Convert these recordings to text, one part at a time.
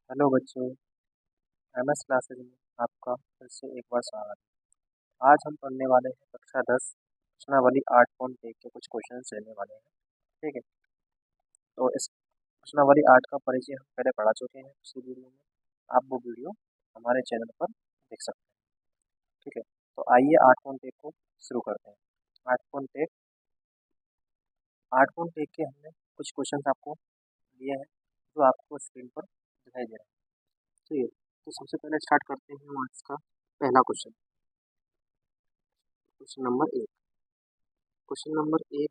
Hello बच्चों। MS classes में आपका फिर से एक बार स्वागत है। आज हम पढ़ने वाले हैं कक्षा 10 प्रश्नावली 8 देख के कुछ क्वेश्चन लेने वाले हैं। ठीक है, तो इस प्रश्नावली 8 का परिचय हम पहले पढ़ा चुके हैं पिछली वीडियो में। आप वो वीडियो हमारे चैनल पर देख सकते हैं। ठीक है, तो आइए 8 को शुरू करते हैं। 8 के हमने कुछ क्वेश्चन आपको दिए हैं जो आपको स्क्रीन पर दिखाई दे रहे हैं। ठीक है, तो सबसे पहले स्टार्ट करते हैं आज का पहला क्वेश्चन। क्वेश्चन नंबर एक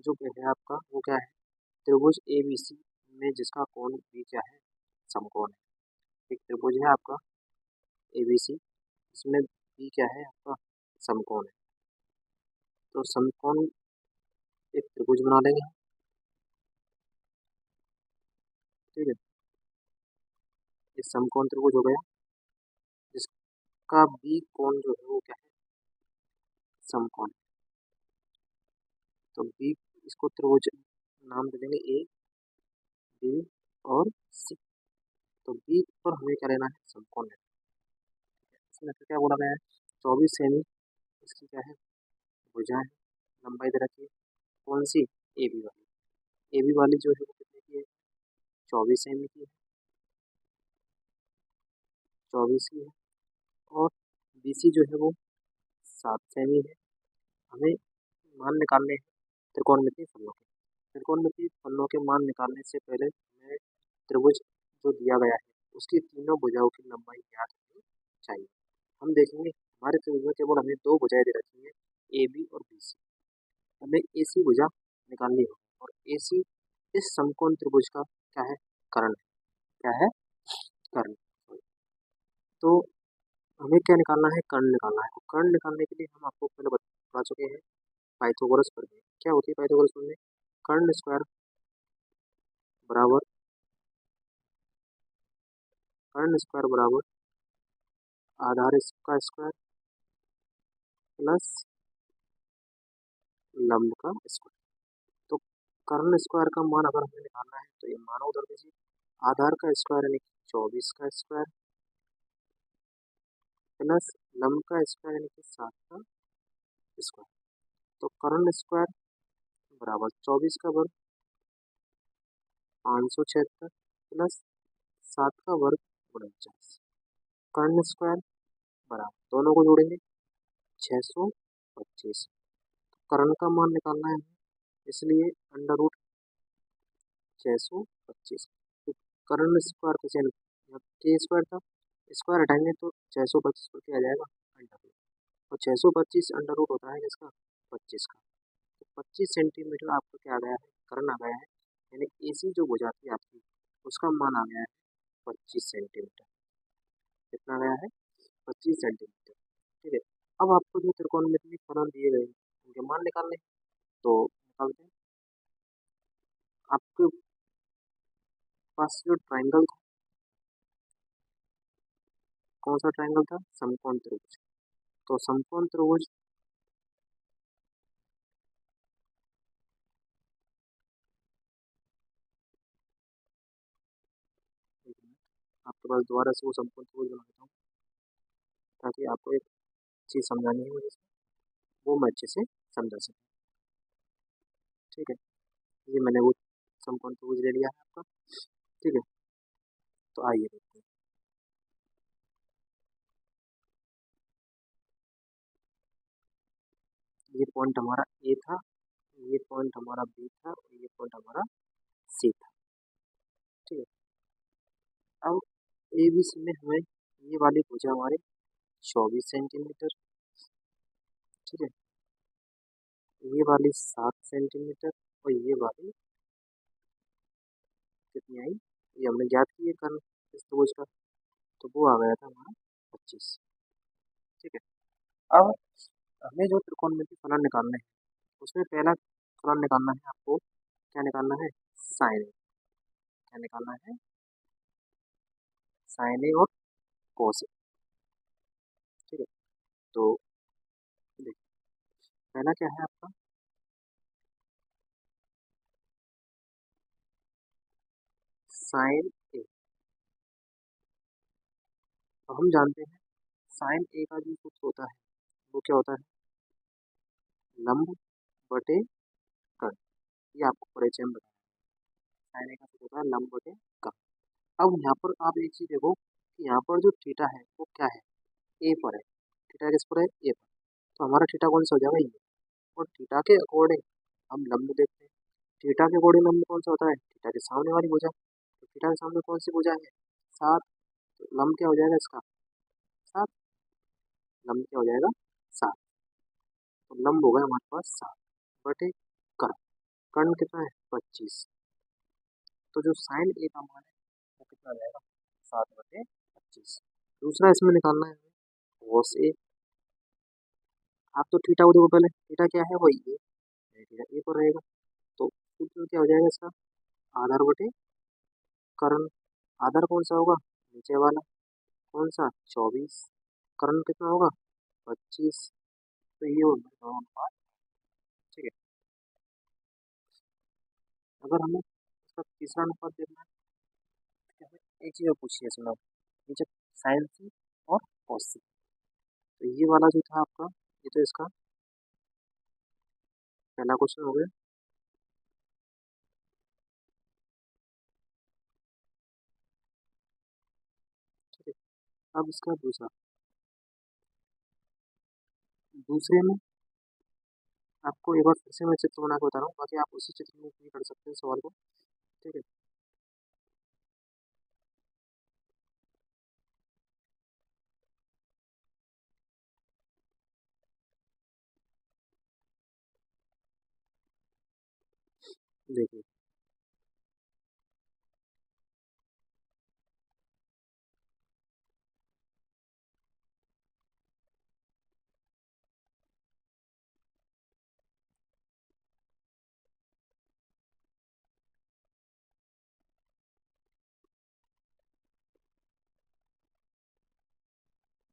जो है आपका वो क्या है? त्रिभुज ABC में जिसका कोण भी क्या है? समकोण है। एक त्रिभुज है आपका ABC, इसमें भी क्या है आपका? समकोण है। तो समकोण एक त्रिभुज बना लेंगे हम। ठीक है, ये समकोण त्रिभुज हो गया जिसका भी कोण जो है वो क्या है? समकोण है। तो बी, इसको त्रिभुज नाम दे देंगे A, B और C। तो बी पर हमें क्या लेना है? समकोण है। इसमें फिर क्या बोला गया है? 24 सेमी इसकी क्या है? भुजा है। लंबाई दे रखी है कौन सी? AB वाली। AB वाली जो है वो कितने की है? 24 सेमी की है। 24 की है। और BC जो है वो 7 सेमी है। हमें मान निकालने हैं त्रिकोणमितीय फलनों के। त्रिकोणमितीय फलनों के मान निकालने से पहले हमें त्रिभुज जो दिया गया है उसकी तीनों भुजाओं की लंबाई ज्ञात होनी चाहिए। हम देखेंगे हमारे त्रिभुज में केवल हमें दो भुजाएं दे रखी है, AB और BC। हमें AC भुजा निकालनी होगी और AC इस समकोण त्रिभुज का क्या है? कर्ण है। क्या है? कर्ण। तो हमें क्या निकालना है? कर्ण निकालना है। तो कर्ण निकालने के लिए हम आपको पहले बता चुके हैं पाइथागोरस प्रमेय। क्या होती है पाइथागोरस प्रमेय? कर्ण स्क्वायर बराबर आधार का स्क्वायर प्लस लंब का स्क्वायर। तो कर्ण स्क्वायर का मान अगर हमें निकालना है तो ये मान उधर दीजिए। आधार का स्क्वायर यानी कि 24 का स्क्वायर प्लस लंब का स्क्वायर यानी कि 7 का स्क्वायर। तो कर्ण स्क्वायर बराबर 24 का वर्ग 576 प्लस 7 का वर्ग 49। कर्ण स्क्वायर बराबर दोनों को जोड़ेंगे 625। कर्ण का मान निकालना है हमें, इसलिए अंडर रूट 625। तो कर्ण स्क्वायर कैसे? के स्क्वायर था, स्क्वायर हटाएंगे तो 625 पर क्या आ जाएगा? Under root. और 625 अंडर रूट होता है किसका? 25 का। तो 25 सेंटीमीटर आपको क्या आ गया है? कर्ण आ गया है। यानी AC जो भुजा थी आपकी उसका मान आ गया है 25 सेंटीमीटर। कितना गया है? 25 सेंटीमीटर। ठीक है, अब आपको जो त्रिकोणमितीय फलन दिए गए हैं उनके मान निकालने हैं। तो निकालते हैं। आपके पास जो ट्राइंगल था, कौन सा ट्राइंगल था? समकोण त्रिभुज। तो समकोण त्रिभुज आपके पास दोबारा से वो समकोण त्रिभुज बना देता हूँ ताकि आपको एक चीज़ समझानी है मुझे, वो मैं अच्छे से समझा सकूँ। ठीक है, ये मैंने वो समकोण त्रिभुज ले लिया है आपका। ठीक है, तो आइए देखते हैं। ये पॉइंट हमारा ए था, ये पॉइंट हमारा बी था और ये पॉइंट हमारा सी था। ठीक है, अब ए बी सी में हमें ये वाली भुजा हमारी 24 सेंटीमीटर, ठीक है, ये वाली 7 सेंटीमीटर और ये वाली कितनी आई? ये हमने ज्ञात की है कर्ण इस त्रिभुज का, तो वो आ गया था हमारा 25। ठीक है, अब हमें जो त्रिकोणमितीय फलन निकालना है उसमें पहला फलन निकालना है आपको। क्या निकालना है? साइन। क्या निकालना है? साइन ए और कोस ए। ठीक है, तो देखिए पहला क्या है आपका? साइन तो हम जानते हैं साइन ए का जो सूत्र होता है वो क्या होता है, लंब बटे कर्ण। ये आपको परिचय में बताया, साइन ए का सूत्र होता है लंब बटे कर्ण। अब यहाँ पर आप एक चीज देखो कि यहाँ पर जो थीटा है वो क्या है, ए पर है। थीटा किस पर है, ए पर। तो हमारा थीटा कौन सा हो जाएगा, ये। और थीटा के अकॉर्डिंग हम लंब देखते हैं। थीटा के अकॉर्डिंग लंब कौन सा होता है, थीटा के सामने वाली भुजा। तो थीटा के सामने कौन सी भुजा है, सात। तो लंब क्या हो जाएगा इसका, सात। लंब क्या हो जाएगा, सात। तो लंब हो गया हमारे पास सात बटे कर्ण। कर्ण कितना है, 25। तो जो साइन ए का मान है वो कितना आ जाएगा, 7/25। दूसरा इसमें निकालना है हमें cos ए। आप तो थीटा को देखो पहले, थीटा क्या है, वही ए। थीटा ए पर रहेगा। तो सूत्र क्या हो जाएगा इसका, आधार बटे कर्ण। आधार कौन सा होगा, नीचे वाला। कौन सा, 24। कर्ण कितना होगा, 25। तो ये होगा दोनों अनुपात। ठीक है। अगर हमें इसका तीसरा अनुपात देखना है तो हमें एक चीज और पूछी है, सुनो। नीचे साइन सी और कॉस सी। तो ये वाला जो था आपका, ये तो इसका पहला क्वेश्चन हो गया। ठीक है। अब इसका दूसरा, दूसरे में आपको एक बार फिर से मैं चित्र बना के बता रहा हूँ, बाकी आप उसी चित्र में भी कर सकते हैं सवाल को। ठीक है। देखिए,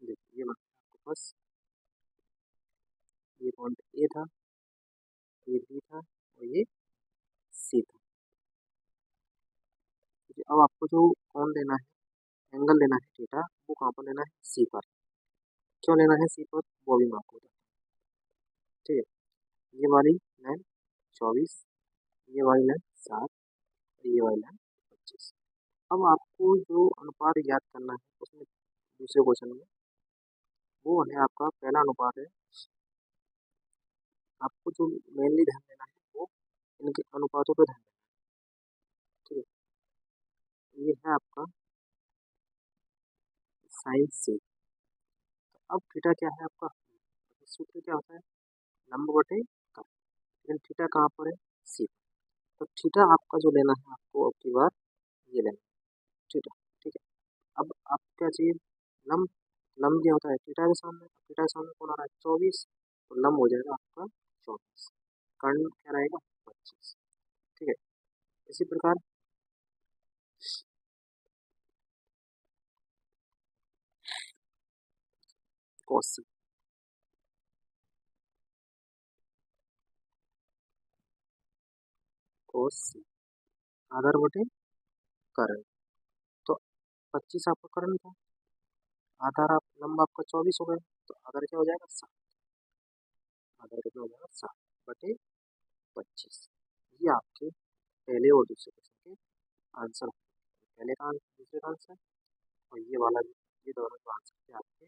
देखिए ये आपके पास ये पॉइंट ए था, ये बी था और ये सी था। ठीक है। अब आपको जो कौन लेना है, एंगल लेना है थीटा, वो कहाँ पर लेना है, सी पर। क्यों लेना है सी पर, वो भी मैं आपको बताता हूँ। ठीक है। ये वाली लाइन 24, ये वाली लाइन 7, ये वाली लाइन 25। अब आपको जो अनुपात ज्ञात करना है उसमें दूसरे क्वेश्चन में, वो है आपका पहला अनुपात है। आपको जो मेनली ध्यान देना है वो इनके अनुपातों पर ध्यान देना है। ठीक है। ये है आपका साइन सी। अब थीटा क्या है आपका, सूत्र क्या होता है, लंब बटे कर्ण। लेकिन थीटा कहाँ पर है, सी। तो थीटा आपका जो लेना है आपको अब की बार ये लेना है, थीटा। ठीक है। अब आप क्या चाहिए, लंब। लंब क्या होता है, थीटा के सामने। थीटा के सामने कौन आ रहा है, 24। तो लंब हो जाएगा आपका 24। कर्ण क्या रहेगा, 25। ठीक है। इसी प्रकार cos सी। cos सी आधार बटे कर्ण। तो 25 आपका कर्ण था, आधार आप लंब आपका 24 हो गया। तो आधार क्या हो जाएगा, 7। आधार कितना हो जाएगा, 7 बटे 25। ये आपके पहले और दूसरे क्वेश्चन के आंसर। पहले का आंसर, दूसरे का आंसर, और ये वाला भी, ये दोनों का आंसर थे आपके।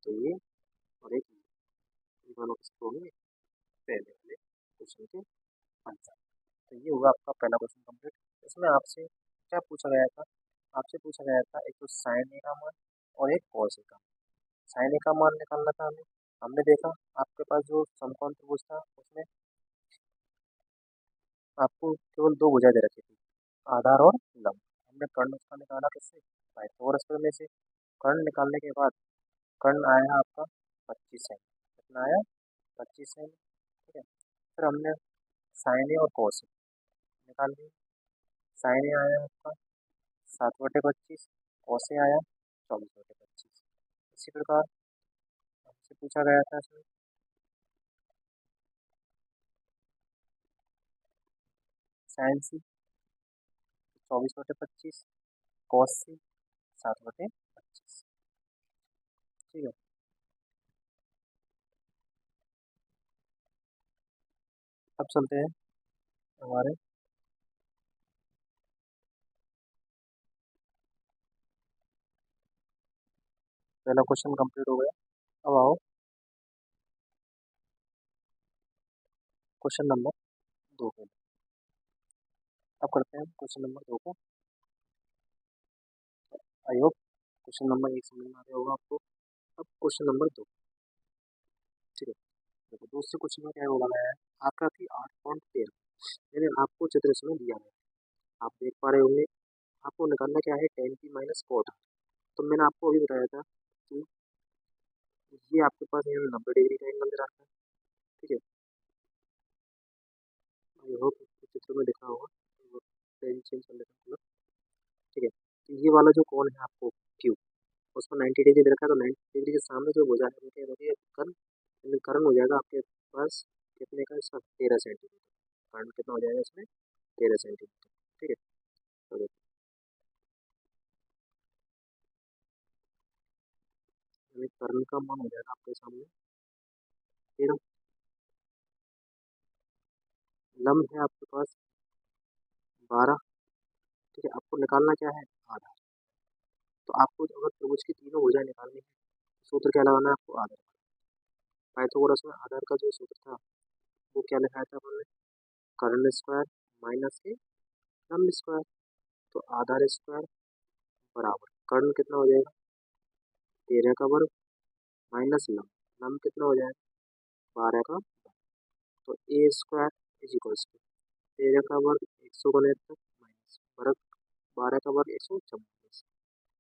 तो ये और एक ये दोनों किसके होंगे, पहले वाले क्वेश्चन के आंसर। तो ये होगा आपका पहला क्वेश्चन कंप्लीट। इसमें आपसे क्या पूछा गया था, आपसे पूछा गया था एक तो साइन ए का मान और एक कॉस ए का मान। साइन ए का मान निकालना था हमें। हमने देखा आपके पास जो समकोण त्रिभुज था उसमें आपको केवल दो भुजा दे रखी थी, आधार और लंब। हमने कर्ण उसका निकाला किससे, पाइथागोरस प्रमेय से। कर्ण निकालने के बाद कर्ण आया आपका 25 सेमी। कितना आया, 25 सेमी। ठीक है। फिर हमने साइन ए और कॉस ए निकाल लिया। साइन ए आया आपका 7/25, कॉस ए आया 24/25। इसी प्रकार हमसे पूछा गया था इसमें साइन सी 24/25, कॉस सी 7/25। ठीक है। अब चलते हैं हमारे पहला क्वेश्चन कंप्लीट हो गया। अब आओ क्वेश्चन नंबर 2 पे। अब करते हैं क्वेश्चन नंबर 2 को। आई होप क्वेश्चन नंबर 1 समझ में आ गया होगा आपको। अब क्वेश्चन नंबर 2। ठीक है। देखो दूसरे क्वेश्चन में क्या बोला गया है, आकृति 8.13 यानी आपको चित्र इसमें दिया गया है। आप देख पा रहे होंगे, आपको निकालना क्या है, टेन पी माइनस कोट। तो मैंने आपको अभी बताया था कि ये आपके पास यहाँ 90 डिग्री का एंगल दे रखा है। ठीक है। आई होप चित्र में दिखा होगा। पेन चेंज कर लेता हूँ। ठीक है। तो ये वाला जो कोण है आपको क्यू, उसको 90 डिग्री दे रखा है। तो 90 डिग्री के सामने जो भुजा है उनके होती है कर्ण, यानी कर्ण हो जाएगा आपके पास कितने का, इसका 13 सेंटीमीटर। कर्ण कितना हो जाएगा इसमें, 13 सेंटीमीटर। ठीक है। तो देखो, यानी कर्ण का मान हो जाएगा आपके सामने 13। लंब है आपके पास 12। ठीक है। आपको निकालना क्या है, आधार। तो आपको अगर त्रिभुज की तीनों भुजाएं निकालनी है, सूत्र क्या लगाना है आपको, आधार। पाइथागोरस में आधार का जो सूत्र था वो क्या लिखाया था हमने, कर्ण स्क्वायर माइनस के लंब स्क्वायर। तो आधार स्क्वायर बराबर कर्ण कितना हो जाएगा, 13 का वर्ग माइनस लंब, लंब कितना हो जाएगा, 12 का। तो ए स्क्वायर इज इक्वल्स टू 13 का वर्ग 169 माइनस वर्ग 12 का वर्ग 144।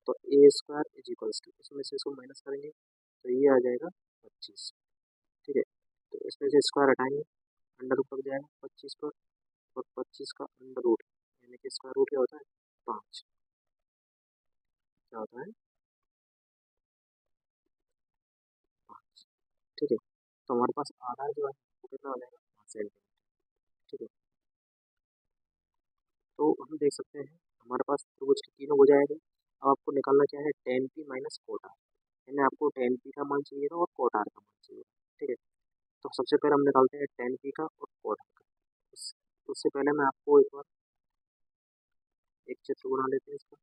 तो ए स्क्वायर इज इक्वल्स टू, इसमें से इसको माइनस करेंगे तो ये आ जाएगा 25। ठीक है। तो इसमें से स्क्वायर हटाएंगे, अंडर रूट लग जाएगा 25 पर, और 25 का अंडर रूट यानी कि स्क्वायर रूट क्या होता है, 5। क्या होता है, 5। ठीक है। तो हमारे पास आधार जो है वो कितना हो जाएगा, 5 सेंटीमीटर। ठीक है। तो हम देख सकते हैं हमारे पास त्रिभुज की तीनों हो जाएगा। अब आपको निकालना क्या है, ten P minus cot R. यानी आपको टेन पी का मान चाहिए था और कोट आर का मान चाहिए था। ठीक है। तो सबसे पहले हम निकालते हैं टेन पी का और कोट आर का। उससे पहले मैं आपको एक बार एक चित्र बना लेते हैं इसका,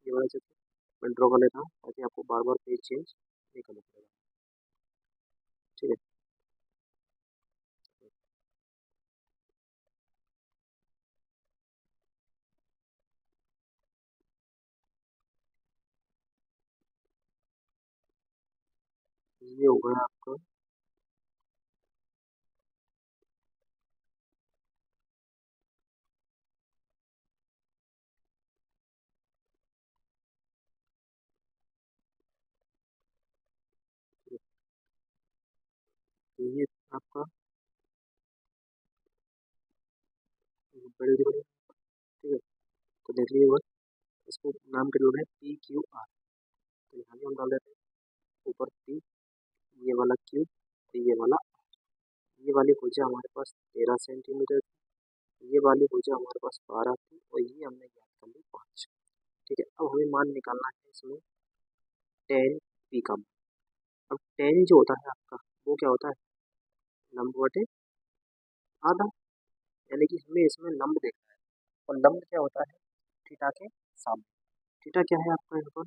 ये वाला चित्र मैं ड्रॉ कर लेता हूँ ताकि आपको बार बार पेज चेंज नहीं करना पड़ेगा। ठीक है। ये हो गया आपका, ये आपका बड़े बड़े। ठीक है। तो देख लीजिए बस, इसको नाम के जोड़े पी क्यू आर। तो यहाँ भी हम डाल देते हैं ऊपर पी, ये वाला क्यू, ये वाला, ये वाली भुजा हमारे पास 13 सेंटीमीटर थी, ये वाली भुजा हमारे पास 12 थी, और ये हमने ज्ञात कर ली 5। ठीक है। अब हमें मान निकालना है इसमें टेन पी का मान। अब टेन जो होता है आपका वो क्या होता है, लंब बटे आधा। यानी कि हमें इसमें लंब देखना है, और लंब क्या होता है, थीटा के सामने। थीटा क्या है आपका यहाँ पर,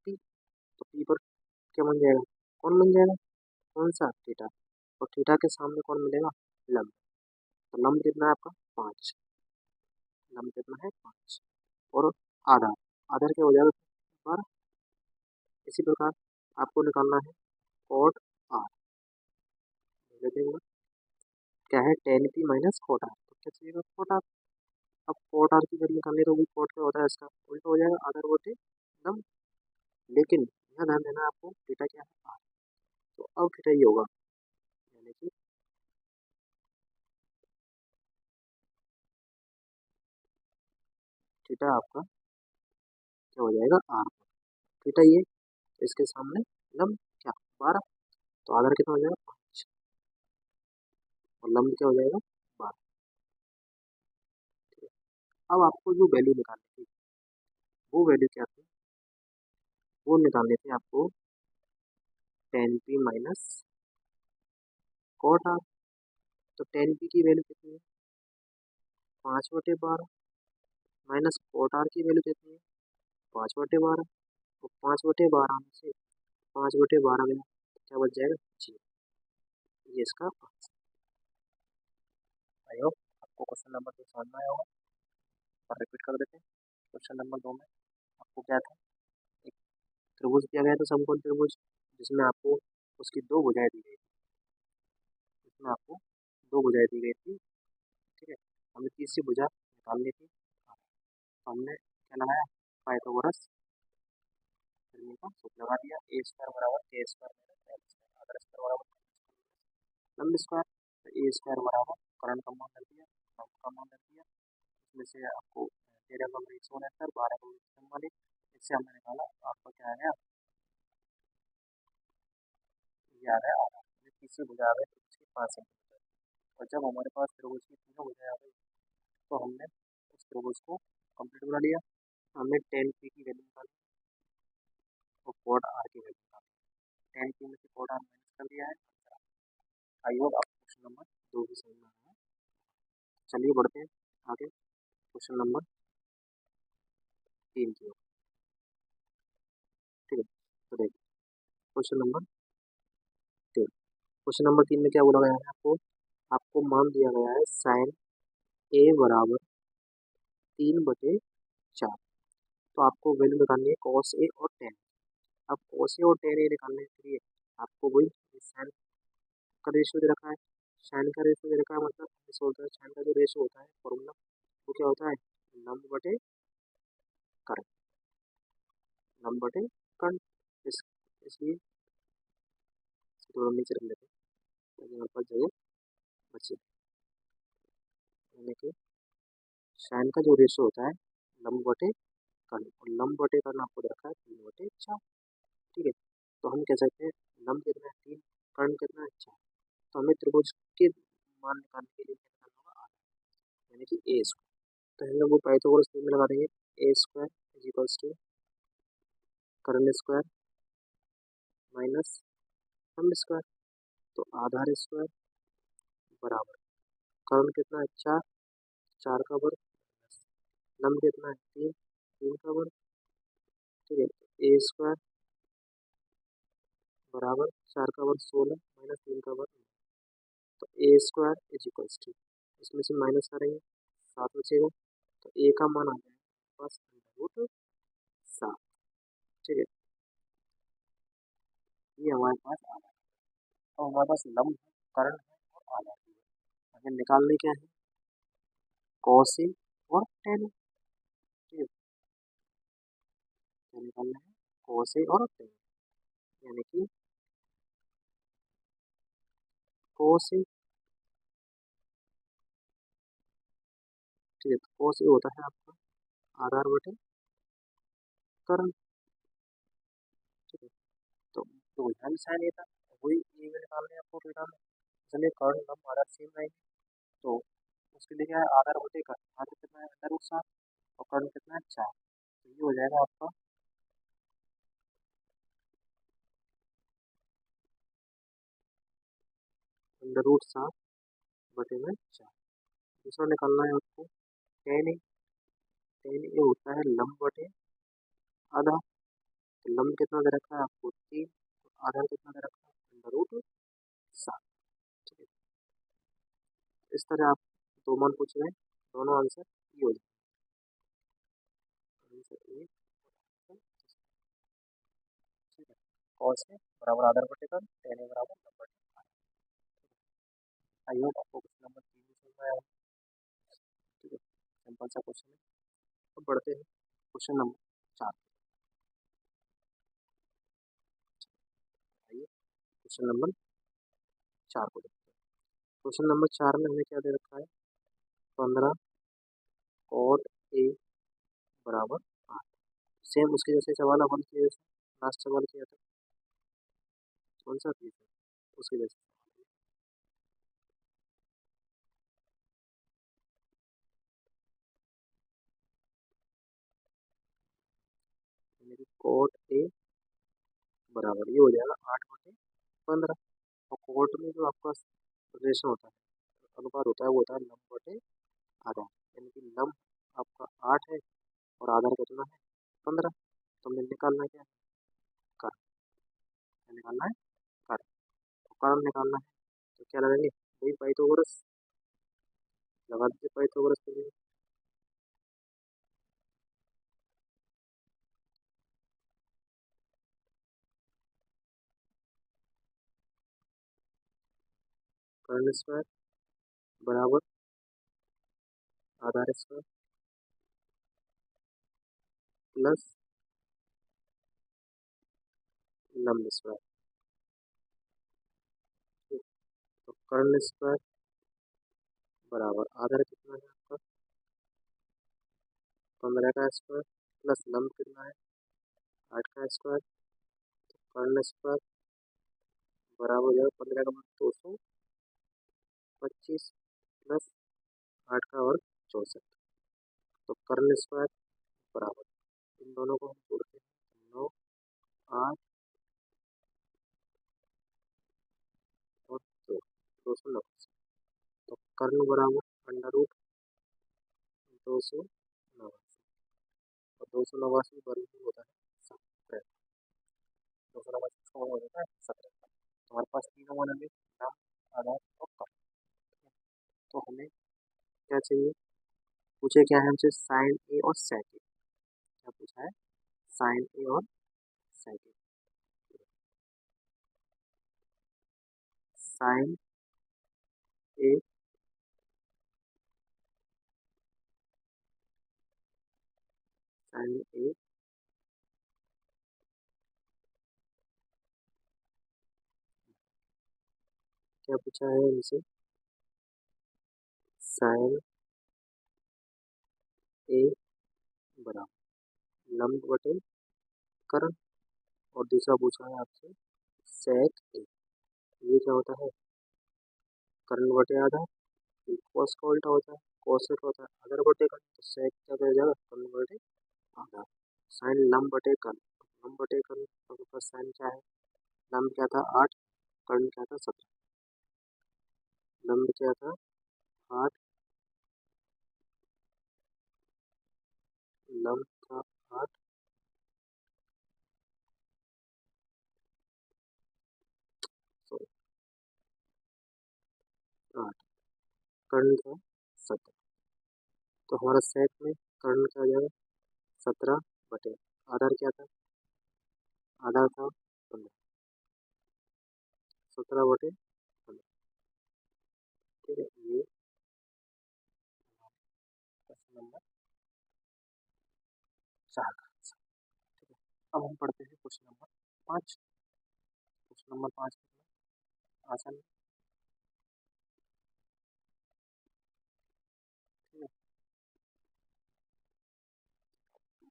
पी। तो पी पर क्या बन जाएगा, कौन बन जाएगा, कौन सा, थीटा। और थीटा के सामने कौन मिलेगा, लंब। तो लंब कितना है आपका, 5। लंब कितना है, 5। और आधार, आधार क्या हो जाएगा, 12। इसी प्रकार आपको निकालना है कॉट आर। देखेंगे क्या है, ten P minus cot R. तो क्या चाहिए, कॉट आर। अब कॉट आर की जब निकालनी तो कॉट क्या होता है, इसका उल्टा हो जाएगा, आधार बटे लंब। लेकिन यहाँ ध्यान देना आपको, थीटा क्या है, आर। तो अब थीटा ये होगा, यानी कि थीटा आपका क्या हो जाएगा, आर। थीटा ये, इसके सामने लंब क्या, 12। तो आधार कितना हो जाएगा, 5। और लंब क्या हो जाएगा, 12। ठीक है। अब आपको जो वैल्यू निकालनी थी वो वैल्यू क्या थी, वो निकालनी थी आपको 10p माइनस कॉट आर। तो 10p की वैल्यू कितनी है, 5/12 माइनस कॉट आर की वैल्यू कितनी है, 5/12। तो 5/12 में से 5/12 गया तो क्या बच जाएगा, जी। ये इसका आंसर। आई होप आपको क्वेश्चन नंबर 2 समझ में आया होगा। और रिपीट कर देते हैं। क्वेश्चन नंबर 2 में आपको क्या था, एक त्रिभुज दिया गया था, समकोण त्रिभुज, जिसमें आपको उसकी दो भुजाएं दी गई थी, जिसमें आपको दो भुजाएं दी गई थी। ठीक है, हमें तीसरी भुजा निकालनी थी। तो हमने क्या लगाया, पाइथागोरस थ्योरम का सूत्र लगा दिया, ए स्क्वायर बराबर के स्क्वायर माइनस एल स्क्वायर, अगर स्क्वायर बराबर लंब स्क्वायर, तो ए स्क्वायर बराबर करंट का मान रख दिया, लंब का मान रख दिया। इसमें से आपको 13 का वृक्ष होना है, 12 का वृक्ष वाले, इससे हमने निकाला आपका क्या आ गया, ये आ गया आधा। तीसरी भुजा आ गई त्रिभुज की 5 सेंटीमीटर। और जब हमारे पास त्रिभुज की तीनों भुजाएं आ गई तो हमने उस त्रिभुज को कंप्लीट बना लिया। हमने 10p की वैल्यू निकाली और कॉट आर की वैल्यू निकाली। 10p में से कॉट आर माइनस कर दिया है। आई होप आप क्वेश्चन नंबर 2 भी समझ में आया। चलिए बढ़ते हैं आगे क्वेश्चन नंबर 3 की ओर। ठीक है, तो देखिए क्वेश्चन नंबर 3। क्वेश्चन नंबर 3 में क्या बोला गया है, आपको आपको मान दिया गया है साइन ए बराबर 3/4। तो आपको वैल्यू निकालनी है कॉस ए और टेन। अब कॉस ए और टेन ए निकालने के लिए आपको वही साइन का रेशियो दे रखा है, साइन का रेशियो दे रखा है, मतलब ऐसा होता है साइन का जो रेशियो होता है फॉर्मूला, वो क्या होता है, लंब बटे कर्ण, लंब बटे कर्ण। इसलिए इसको थोड़ा नीचे रख लेते हैं ताकि हमारे पास जगह बचे। यानी कि साइन का जो रेशियो होता है लंब बटे कर्ण, और लंब बटे कर्ण आपको दे रखा है 3/4। ठीक है, तो हम कह सकते हैं लंब कितना है 3, कर्ण कितना है 4। तो हमें त्रिभुज के मान निकालने के लिए क्या करना होगा, यानी कि ए स्क्वायर। तो हम लोग वो पाइथागोरस थ्योरम में लगा देंगे, A square is equals to कर्ण स्क्वायर माइनस लंब स्क्वायर। तो आधार स्क्वायर बराबर कर्ण कितना है 4, 4 का वर्ग, लंब कितना है 3, 3 का वर्ग। ठीक है, ए स्क्वायर बराबर 4 का वर्ग 16 माइनस 3 का वर्ग। तो ए स्क्वायर इज इक्वल्स टू, इसमें से माइनस करेंगे 7 बचेगा, तो ए का मान आ जाएगा बस रूट 7। ठीक है, ये हमारे पास आ गया। और हमारे पास लंब है, कर्ण है और आधार भी है। हमें निकालने क्या है, कॉस ए और टेन। ठीक है, क्या निकालना है, कॉस ए और टेन, यानी कि कॉस ए। ठीक है, तो कॉस ए होता है आपका आधार बटे कर्ण। ठीक है, तो यहाँ भी साइन ए था, वही ए में निकालने आपको थीटा में, इसलिए कर्ण लंब आधार सेम रहेंगे। तो उसके लिए क्या है, आधार बटे कर्ण, आधार कितना है √7 और कर्ण कितना है 4। तो ये हो जाएगा आपका √7 बटे में 4। दूसरा निकालना है आपको टेन ए। टेन ए होता है लंब बटे आधा। तो लंब कितना दे रखा है आपको 3, तो आधा कितना दे रखा है √7। ठीक है, इस तरह आप दो मान पूछ रहे हैं, दोनों आंसर ये हो जाएगा, आंसर ए। ठीक है, कॉस ए बराबर आधार बटे का, टेन ए बराबर लंब बटे। आई होप आपको क्वेश्चन नंबर 3 भी समझ में आया। ठीक है, सिंपल सा क्वेश्चन है। अब बढ़ते हैं क्वेश्चन नंबर 4। आइए क्वेश्चन नंबर 4 को देखते हैं। क्वेश्चन नंबर 4 में हमें क्या दे रखा है, 15 कॉट ए बराबर 8। सेम उसके जैसे सवाल अपन किए, जैसे लास्ट सवाल किया था, कौन सा चीज है उसके जैसे, यानी कि कॉट ए बराबर ये हो जाएगा 8/8। 15। और कोट में जो आपका रेशो होता है, अनुपात होता है, वो होता है लंब बटे आधार। यानी कि लंब आपका 8 है और आधार कितना है 15। तो हमें निकालना क्या है, कर्ण। क्या निकालना है, कर्ण। तो कर्ण निकालना है तो क्या लगाएंगे, वही पाइथागोरस लगा दीजिए, पाइथागोरस के लिए। कर्ण स्क्वायर बराबर आधार स्क्वायर प्लस लंब स्क्वायर। तो कर्ण स्क्वायर बराबर आधार कितना है आपका 15 का स्क्वायर प्लस लंब कितना है 8 का स्क्वायर। कर्ण स्क्वायर बराबर हो जाएगा 15 का मतलब 225 प्लस 8 का वर्ग 64। तो कर्ण स्क्वायर बराबर इन दोनों को हम जोड़ते हैं 9 8 और 289। तो कर्ण बराबर अंडर रूट 289 और 289 वर्ग होता है 17। 289 का वर्ग होता है 17। तो हमारे पास तीनों मान है नाम आधार और कर्ण। तो हमें क्या चाहिए, पूछे क्या है हमसे, साइन ए और सेक ए। क्या पूछा है, साइन ए और सेक ए। साइन ए साइन ए क्या पूछा है हमसे, साइन ए बराबर लंब बटे कर्ण। और दूसरा पूछा है आपसे सेक ए। ये क्या होता है, कर्ण बटे आधा। कॉस का उल्टा होता है, कोसेक होता है आधार बटे कर्ण। तो सेक क्या कर जाएगा, कर्ण बटे आधा। साइन लंब बटे कर्ण, लंब बटे कर्ण आपके पास साइन क्या है, लंब क्या था 8, कर्ण क्या था 17। लंब क्या था 8, लंब था 8, सॉरी 8, कर्ण था 17। तो हमारा सेक में कर्ण क्या आ जाएगा 17 बटे आधार क्या था, आधार था 15, 17 बटे 15। ठीक है, ये क्वेश्चन नंबर 4 का आंसर। ठीक है, अब हम पढ़ते हैं क्वेश्चन नंबर 5। क्वेश्चन नंबर 5 आसान है। ठीक है,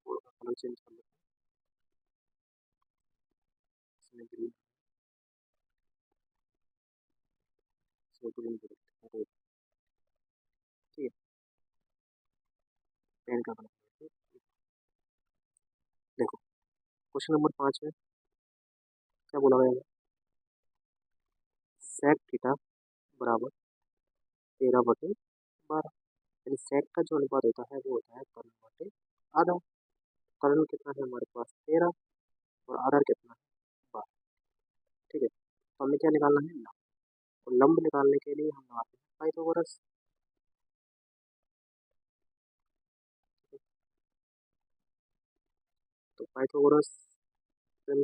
बोर्ड का कलर चेंज कर लेते हैं, इसमें ग्रीन, इसमें ग्रीन कर देते हैं, ठीक है, पेन का कलर। देखो क्वेश्चन नंबर 5 में क्या बोला गया है, सेक थीटा बराबर 13/12। यानी सेक का जो अनुपात होता है वो होता है कर्ण बटे आधा। कर्ण कितना है हमारे पास 13 और आधार कितना है 12। ठीक है, तो हमें क्या निकालना है, लंब। और लंब निकालने के लिए हम लगाते हैं पाइथागोरस। तो पाइथागोरस से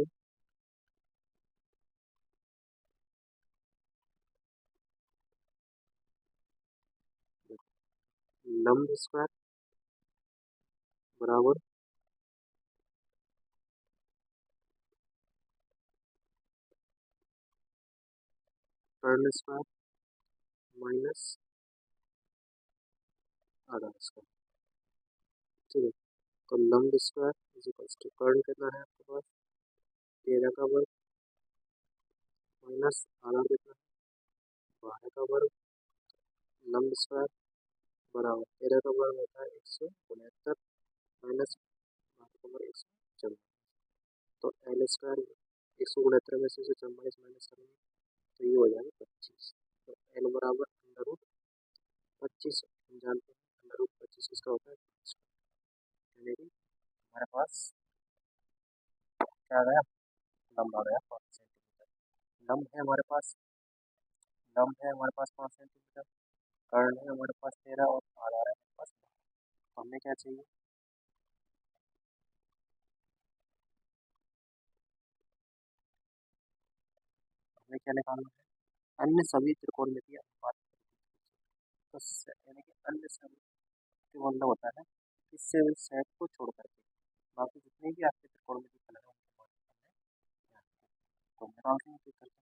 लंब स्क्वायर बराबर कर्ण स्क्वायर माइनस आधार स्क्वायर। ठीक है, तो लंब स्क्वायर इज इक्वल्स टू कर्ण कितना है आपके पास 13 का वर्ग माइनस आधार कितना है 12 का वर्ग। लंब स्क्वायर बराबर 13 का वर्ग होता है 169 माइनस 12 का वर्ग 154। तो एल स्क्वायर 169 में से 44 माइनस करेंगे तो ये हो जाएगा 25। तो एल बराबर अंडर रूट 25 हम जानते हैं, अंडर रूट 25 इसका होता है 5, यानी कि हमारे पास क्या आ गया, लंब आ गया 5 सेंटीमीटर। लंब है हमारे पास 5 सेंटीमीटर, कर्ण है हमारे पास 13 और आधार है हमारे पास 12। तो हमें क्या चाहिए, हमें क्या निकालना है, अन्य सभी त्रिकोणमितीय अनुपात। तो यानी कि अन्य सभी का मतलब होता है इससे उस सेट को छोड़ करके बाकी जितने भी आपके त्रिकोणमितीय फलन है उनके मान निकालने हैं। तो हम निकालते हैं क्लिक करके।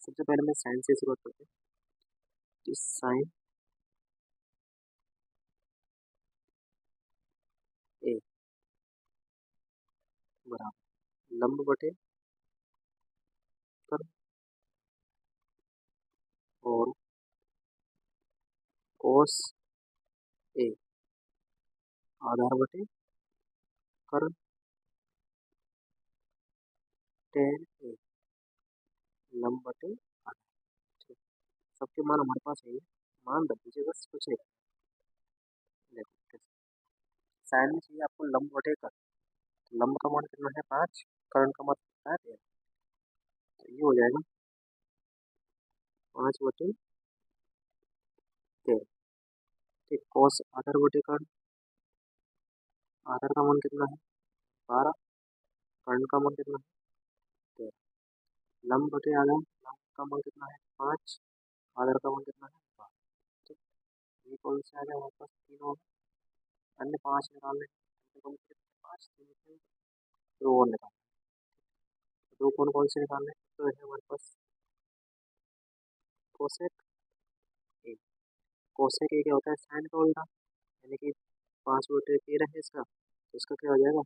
सबसे पहले मैं साइन से शुरुआत करते हैं, इस साइन ए बराबर लंब बटे कर्ण और कोस ए आधार बटे कर्ण टेन ए लंब बटे आधार। ठीक, सबके मान हमारे पास है, मान रख दीजिए बस, कुछ नहीं। देखो साइन में चाहिए आपको लंब बटे कर्ण, तो लंब का मान कितना है 5, कर्ण का मान कितना है 13, तो ये हो जाएगा 5/13। ठीक, कोस आधार बटे कर्ण, आधार का मान कितना है 12, कर्ण का मान कितना है 13, लंब बटे आधार, लंब का मान कितना है 5, आधार का मान कितना है 12। ठीक, ये कौन से आ गया हमारे पास, 3 और अन्य 5 निकालने हैं, अन्य कौन से कितने, 5 3 में 2 और निकालने हैं। दो कौन कौन से निकालने हैं, तो है हमारे पास कोसेक ए, कोसेक ए क्या होता है साइन का उल्टा, यानी कि 5/13 है इसका, तो इसका क्या हो जाएगा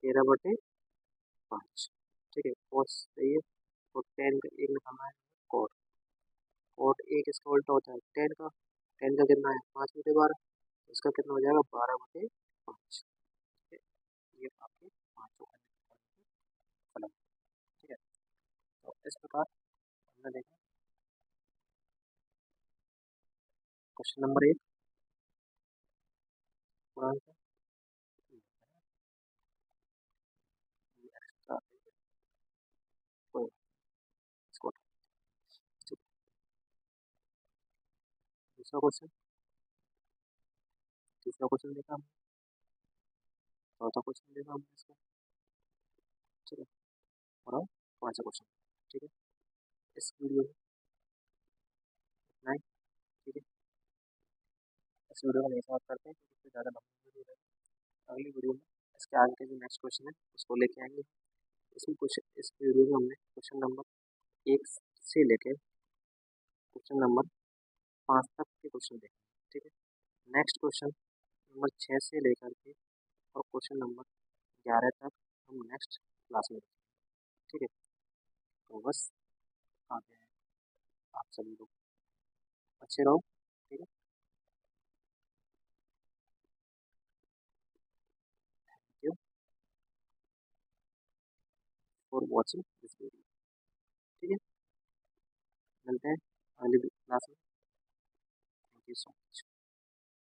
13/5। ठीक है, कोस सही है, और टेन का एक निकालना है कोट, कोट एक इसका उल्टा होता है टेन का, टेन का कितना है 5/12, तो इसका कितना हो जाएगा 12/5। ठीक है, ये आपके पाँचों का फलन। ठीक है, तो इस प्रकार हमने देखा क्वेश्चन नंबर 1 पूरा आंसर, एक्स्ट्रा कोई इसको। ठीक, दूसरा क्वेश्चन, तीसरा क्वेश्चन देखा हमने, चौथा क्वेश्चन देखा हमने इसका। ठीक है, और अब पांचवा क्वेश्चन। ठीक है, इस वीडियो में इतना ही। ठीक है, इस वीडियो को नहीं समाप्त करते हैं क्योंकि इससे ज़्यादा लंबी वीडियो है। अगली वीडियो में इसके आगे के जो नेक्स्ट क्वेश्चन है उसको लेके आएंगे। इसमें क्वेश्चन, इस वीडियो में हमने क्वेश्चन नंबर 1 से लेके क्वेश्चन नंबर 5 तक के क्वेश्चन देखे। ठीक है, नेक्स्ट क्वेश्चन नंबर 6 से लेकर के और क्वेश्चन नंबर 11 तक हम नेक्स्ट क्लास में देखेंगे। ठीक है, तो बस आगे हैं आप सभी लोग, अच्छे रहो। ठीक है, thank you for watching this video. ठीक है, मिलते हैं